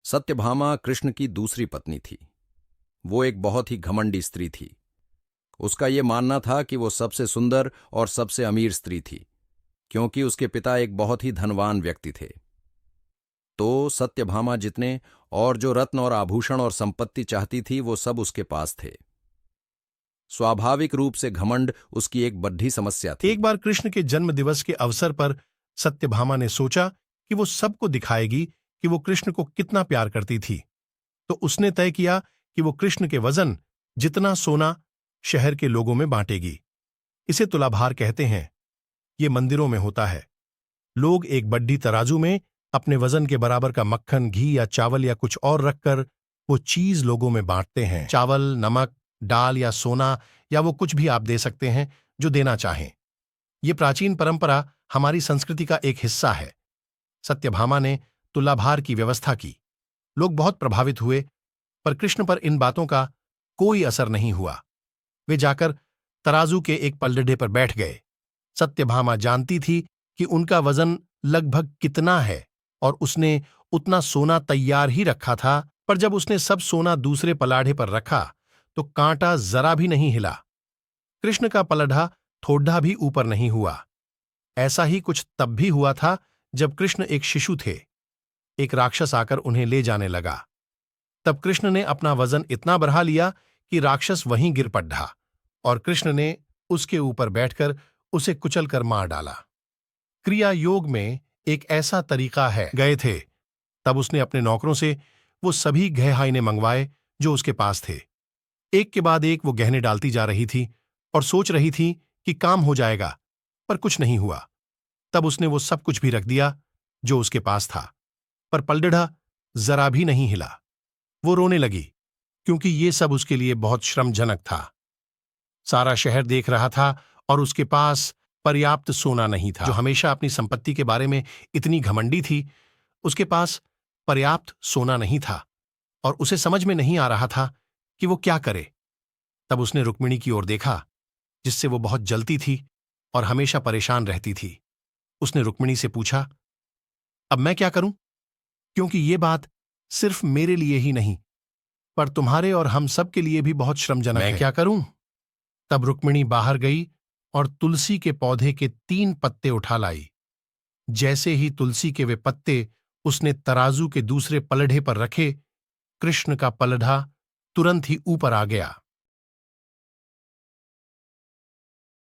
सत्यभामा कृष्ण की दूसरी पत्नी थी। वो एक बहुत ही घमंडी स्त्री थी। उसका ये मानना था कि वो सबसे सुंदर और सबसे अमीर स्त्री थी, क्योंकि उसके पिता एक बहुत ही धनवान व्यक्ति थे। तो सत्यभामा जितने और जो रत्न और आभूषण और संपत्ति चाहती थी वो सब उसके पास थे। स्वाभाविक रूप से घमंड उसकी एक बड्ढी समस्या थी। एक बार कृष्ण के जन्म दिवस के अवसर पर सत्यभामा ने सोचा कि वो सबको दिखाएगी कि वो कृष्ण को कितना प्यार करती थी। तो उसने तय किया कि वो कृष्ण के वजन जितना सोना शहर के लोगों में बांटेगी। इसे तुलाभार कहते हैं। ये मंदिरों में होता है। लोग एक बड्ढी तराजू में अपने वजन के बराबर का मक्खन, घी या चावल या कुछ और रखकर वो चीज लोगों में बांटते हैं। चावल, नमक, दाल या सोना या वो कुछ भी आप दे सकते हैं जो देना चाहें। ये प्राचीन परंपरा हमारी संस्कृति का एक हिस्सा है। सत्यभामा ने तुलाभार की व्यवस्था की। लोग बहुत प्रभावित हुए, पर कृष्ण पर इन बातों का कोई असर नहीं हुआ। वे जाकर तराजू के एक पलड़े पर बैठ गए। सत्यभामा जानती थी कि उनका वजन लगभग कितना है और उसने उतना सोना तैयार ही रखा था, पर जब उसने सब सोना दूसरे पलाढ़े पर रखा तो कांटा जरा भी नहीं हिला। कृष्ण का पलड़ा थोड़ा भी ऊपर नहीं हुआ। ऐसा ही कुछ तब भी हुआ था जब कृष्ण एक शिशु थे। एक राक्षस आकर उन्हें ले जाने लगा। तब कृष्ण ने अपना वजन इतना बढ़ा लिया कि राक्षस वहीं गिर पड़ा और कृष्ण ने उसके ऊपर बैठकर उसे कुचलकर मार डाला। क्रिया योग में एक ऐसा तरीका है। गए थे तब उसने अपने नौकरों से वो सभी गहने मंगवाए जो उसके पास थे। एक के बाद एक वो गहने डालती जा रही थी और सोच रही थी कि काम हो जाएगा, पर कुछ नहीं हुआ। तब उसने वो सब कुछ भी रख दिया जो उसके पास था, पर पलड़ा जरा भी नहीं हिला। वो रोने लगी क्योंकि ये सब उसके लिए बहुत श्रमजनक था। सारा शहर देख रहा था और उसके पास पर्याप्त सोना नहीं था। जो हमेशा अपनी संपत्ति के बारे में इतनी घमंडी थी, उसके पास पर्याप्त सोना नहीं था और उसे समझ में नहीं आ रहा था कि वो क्या करे। तब उसने रुक्मिणी की ओर देखा, जिससे वो बहुत जलती थी और हमेशा परेशान रहती थी। उसने रुक्मिणी से पूछा, अब मैं क्या करूं? क्योंकि ये बात सिर्फ मेरे लिए ही नहीं, पर तुम्हारे और हम सब के लिए भी बहुत श्रमजनक है। मैं क्या करूं? तब रुक्मिणी बाहर गई और तुलसी के पौधे के 3 पत्ते उठा लाई। जैसे ही तुलसी के वे पत्ते उसने तराजू के दूसरे पलड़े पर रखे, कृष्ण का पलड़ा तुरंत ही ऊपर आ गया।